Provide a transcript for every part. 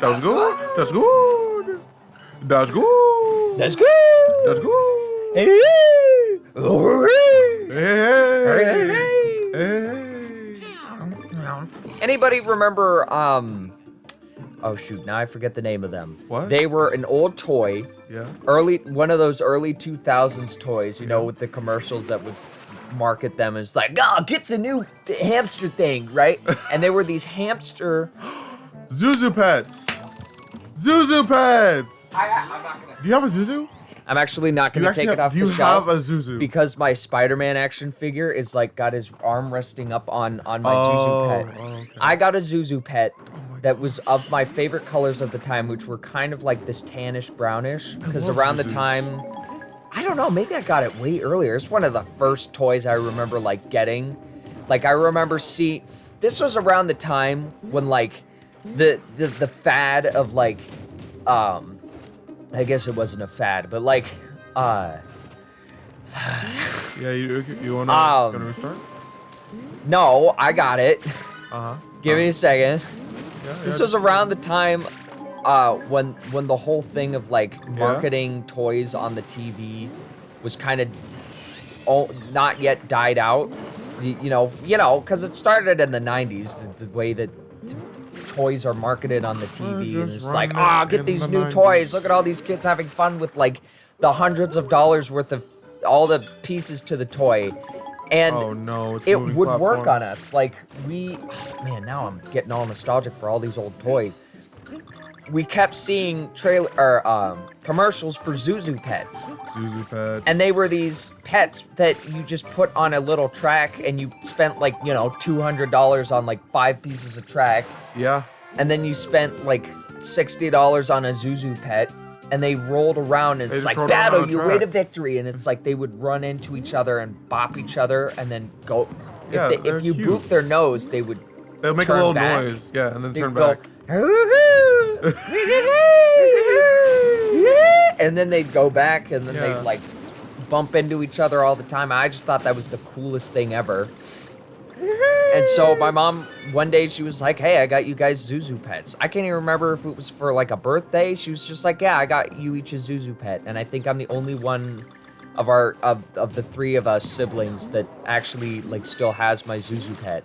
That's good. That's good. That's good. That's good. That's good. Hey. Hey. Anybody remember, oh shoot, now I forget the name of them. What? They were an old toy. Yeah. One of those early 2000s toys, you know, with the commercials that would market them as like, oh, get the new hamster thing, right? And they were these hamster... Zuzu pets. Zuzu pets. I'm not gonna... Do you have a Zuzu? I'm actually not gonna take it off the shelf. You have a Zuzu. Because my Spider-Man action figure is like got his arm resting up on my Zuzu pet. Okay. I got a Zuzu pet that was of my favorite colors of the time, which were kind of like this tannish brownish. Because around the time, I don't know, maybe I got it way earlier. It's one of the first toys I remember like getting. Like I remember this was around the time when like the fad of like I guess it wasn't a fad, but like, yeah, you wanna restart? No, I got it. Give me a second. Yeah, This was around the time, when the whole thing of like marketing toys on the TV was kind of not yet died out. You know, because it started in the '90s, the way that toys are marketed on the TV, and it's like, get these new toys. Look at all these kids having fun with like the hundreds of dollars worth of all the pieces to the toy, and it would work on us. Like man, now I'm getting all nostalgic for all these old toys. We kept seeing commercials for Zuzu pets. Zuzu pets. And they were these pets that you just put on a little track, and you spent like, $200 on like 5 pieces of track. Yeah. And then you spent like $60 on a Zuzu pet, and they rolled around, and it's like, battle your way to victory. And it's like they would run into each other and bop each other, and then go. If you boop their nose, they'll make a little noise. Yeah, and then turn back. And then they'd go back, and then they'd like bump into each other all the time. I just thought that was the coolest thing ever. And so my mom, one day she was like, hey, I got you guys Zuzu pets. I can't even remember if it was for like a birthday. She was just like, yeah, I got you each a Zuzu pet. And I think I'm the only one of the 3 of us siblings that actually like still has my Zuzu pet.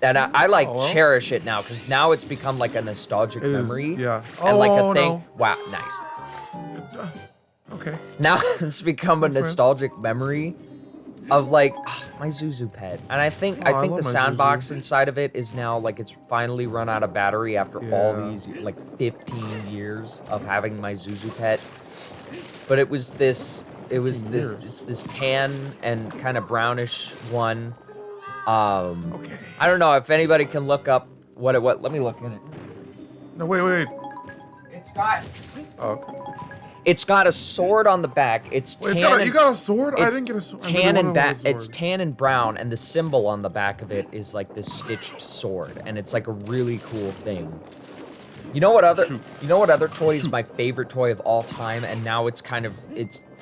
And I cherish it now, because now it's become like a nostalgic memory. And like a thing. Wow, nice. Okay. Now it's become a nostalgic memory of like my Zuzu pet. And I think the sound box inside of it is now like it's finally run out of battery after all these like 15 years of having my Zuzu pet. But it's this tan and kind of brownish one. Okay. I don't know if anybody can look up what let me look at it. No, wait. It's got okay. It's got a sword on the back. It's tan. You got a sword? I didn't get a sword. It's tan and brown, and the symbol on the back of it is like this stitched sword, and it's like a really cool thing. You know what other toy is my favorite toy of all time, and now it's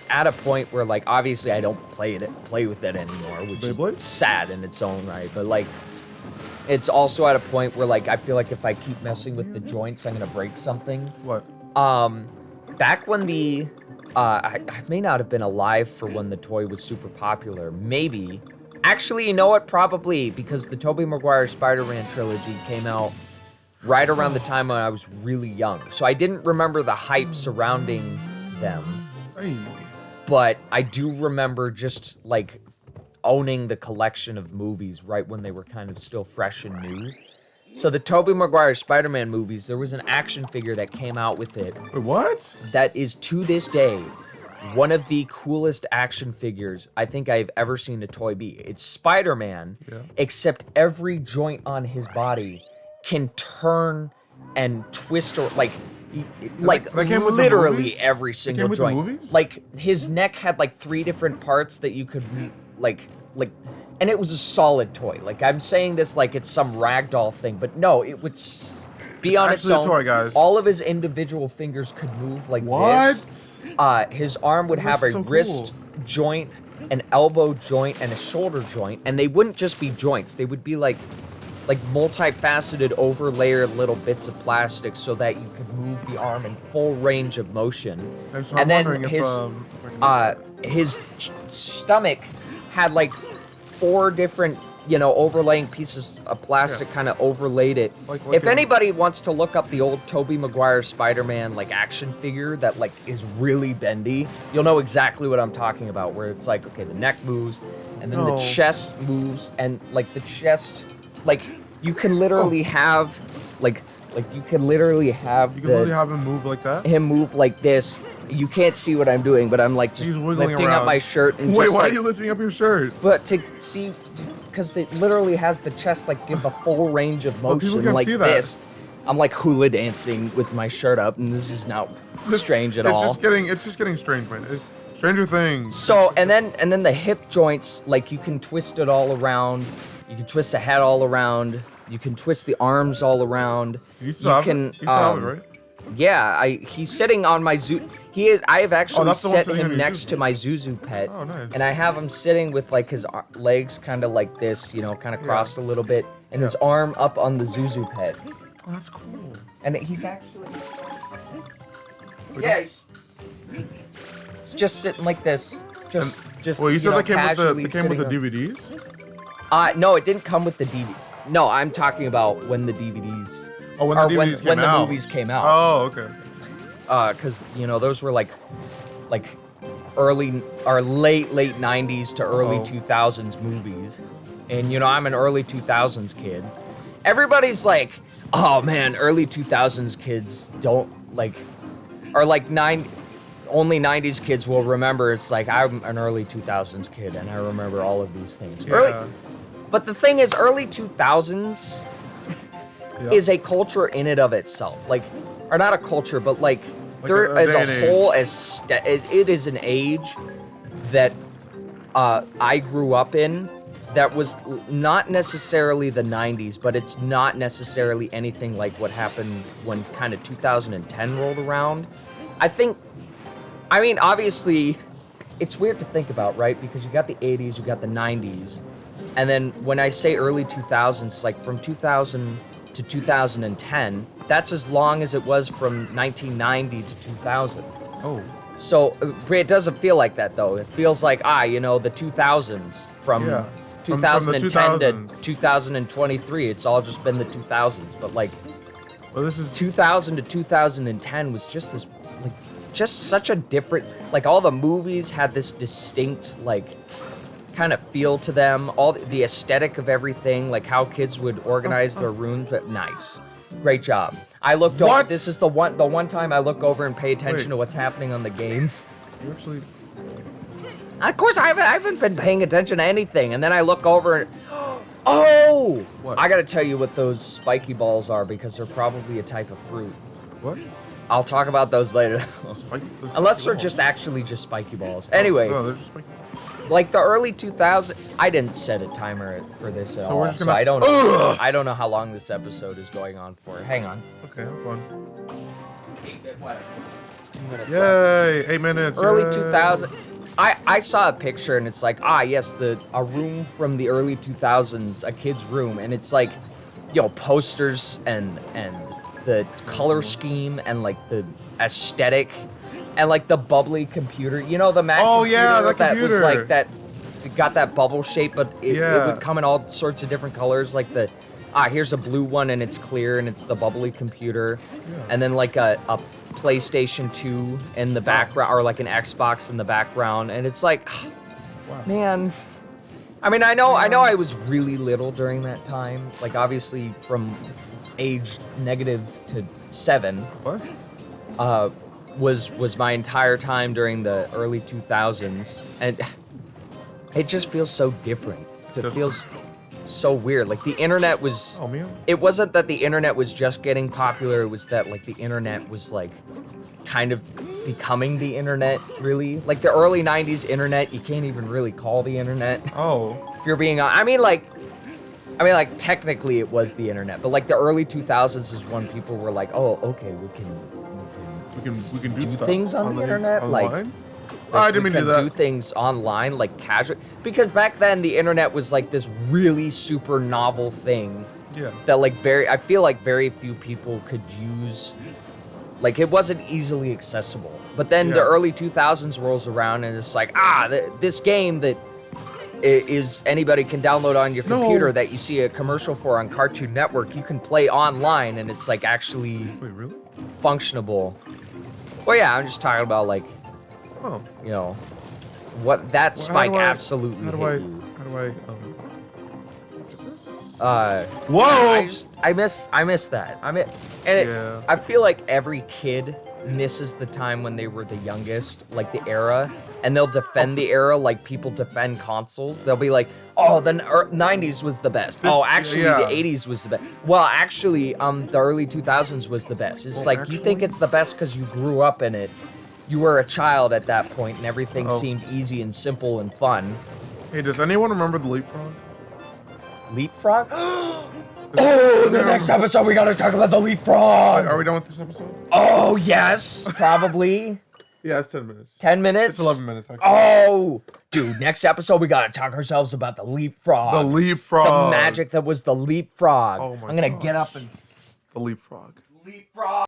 at a point where like obviously I don't play with it anymore, which is sad in its own right, but like it's also at a point where like I feel like if I keep messing with the joints, I'm gonna break something. What? Back when I may not have been alive for when the toy was super popular. Maybe. Actually, you know what? Probably, because the Tobey Maguire Spider-Man trilogy came out right around the time when I was really young. So I didn't remember the hype surrounding them. Hey. But I do remember just, like, owning the collection of movies right when they were kind of still fresh and new. So the Tobey Maguire Spider-Man movies, there was an action figure that came out with it. Wait, what? That is, to this day, one of the coolest action figures I think I've ever seen a toy be. It's Spider-Man, except every joint on his body can turn and twist or like literally every single joint. Like his neck had like 3 different parts that you could like and it was a solid toy. Like I'm saying this like it's some ragdoll thing, but no, it would be on its own. Toy, guys. All of his individual fingers could move like this. His arm would have a wrist joint, an elbow joint, and a shoulder joint, and they wouldn't just be joints. They would be like like multifaceted overlayered little bits of plastic so that you could move the arm in full range of motion. So And I'm then wondering his stomach had like 4 different, overlaying pieces of plastic kind of overlaid it. If anybody wants to look up the old Tobey Maguire Spider-Man like action figure that like is really bendy, you'll know exactly what I'm talking about, where it's like, okay, the neck moves and then the chest moves, and like the chest, like you can literally have you can literally have him move like that. Him move like this. You can't see what I'm doing, but I'm like just lifting up my shirt and wait, just, why are you lifting up your shirt? But to see, because it literally has the chest like give a full range of motion like this. I'm like hula dancing with my shirt up, and this is not strange at all. It's just getting strange, man. It's Stranger Things. So and then the hip joints, like you can twist it all around. You can twist the head all around. You can twist the arms all around. You can, right? Yeah, he's sitting on my zoo. I have actually set him next to my Zuzu pet. Oh, nice. And I have him sitting with like his legs kind of like this, kind of crossed a little bit, and his arm up on the Zuzu pet. Oh, that's cool. And he's actually, he's just sitting like this. Just. Well, you said that came with the DVDs? No, it didn't come with the DVD. No, I'm talking about when the DVDs. Oh, when the DVDs came out. When the movies came out. Oh, okay. Because those were like early or late 90s to early 2000s movies, and I'm an early 2000s kid. Everybody's like, oh man, early 2000s kids don't like, or like only 90s kids will remember. It's like I'm an early 2000s kid and I remember all of these things. Yeah. But the thing is, early 2000s is a culture in and of itself. Like, or not a culture, but like there as a whole, it is an age that I grew up in that was not necessarily the 90s, but it's not necessarily anything like what happened when kind of 2010 rolled around. I mean, obviously, it's weird to think about, right? Because you got the 80s, you got the 90s, and then when I say early 2000s, like from 2000 to 2010, that's as long as it was from 1990 to 2000. Oh. So it doesn't feel like that, though. It feels like, the 2000s from 2010 to 2023. It's all just been the 2000s. But like, this is 2000 to 2010 was just this, like, just such a different, like all the movies had this distinct, like, kind of feel to them, all the aesthetic of everything, like how kids would organize their rooms, but nice. Great job. I looked over, this is the one time I look over and pay attention to what's happening on the game. You actually... Of course, I haven't been paying attention to anything, and then I look over and, oh! What? I gotta tell you what those spiky balls are, because they're probably a type of fruit. What? I'll talk about those later. Unless they're balls. just actually just spiky balls. Anyway. No, they're just spiky. Like the early 2000s, I didn't set a timer for this at all, we're just gonna, so I don't know how long this episode is going on for. Hang on. Okay, have fun. 2 minutes left. Yay! 8 minutes. Early yay. 2000. I saw a picture and it's like, yes, a room from the early 2000s, a kid's room, and it's like, posters and the color scheme and like the aesthetic. And like the bubbly computer, the Mac computer that was like that, it got that bubble shape, but it would come in all sorts of different colors. Like here's a blue one and it's clear and it's the bubbly computer, and then like a PlayStation 2 in the background, or like an Xbox in the background, and it's like, man. I mean, I know I was really little during that time. Like obviously from age -7. What? Was my entire time during the early 2000s, and it just feels so different. It feels so weird. Like the internet was. Oh man. It wasn't that the internet was just getting popular. It was that like the internet was like kind of becoming the internet. Really, like the early 90s internet, you can't even really call the internet. Oh. If you're being honest, I mean like technically it was the internet, but like the early 2000s is when people were like, oh, okay, we can do stuff things on the internet, online? I didn't mean to do that. Do things online, like casual, because back then the internet was like this really super novel thing Yeah. that like I feel like very few people could use. Like it wasn't easily accessible. But then the early 2000s rolls around and it's like, this game that is anybody can download on your computer that you see a commercial for on Cartoon Network, you can play online and it's like actually really? functionable. Well, yeah, I'm just talking about like, you know, what that spike absolutely hit you. How do I, whoa! I miss that. I feel like every kid misses the time when they were the youngest, like the era, and they'll defend the era like people defend consoles. They'll be like, oh, the 90s was the best. The 80s was the best. Well, actually, the early 2000s was the best. It's like, you think it's the best because you grew up in it. You were a child at that point, and everything seemed easy and simple and fun. Hey, does anyone remember the leapfrog? Leapfrog? Oh, the next episode we gotta talk about the leapfrog. Are we done with this episode? Oh, yes, probably. Yeah, it's 10 minutes. 10 minutes? It's 11 minutes, actually. Oh, dude, next episode we gotta talk ourselves about the leapfrog. The leapfrog. The magic that was the leapfrog. Oh my I'm gonna get up and... The leapfrog. Leapfrog.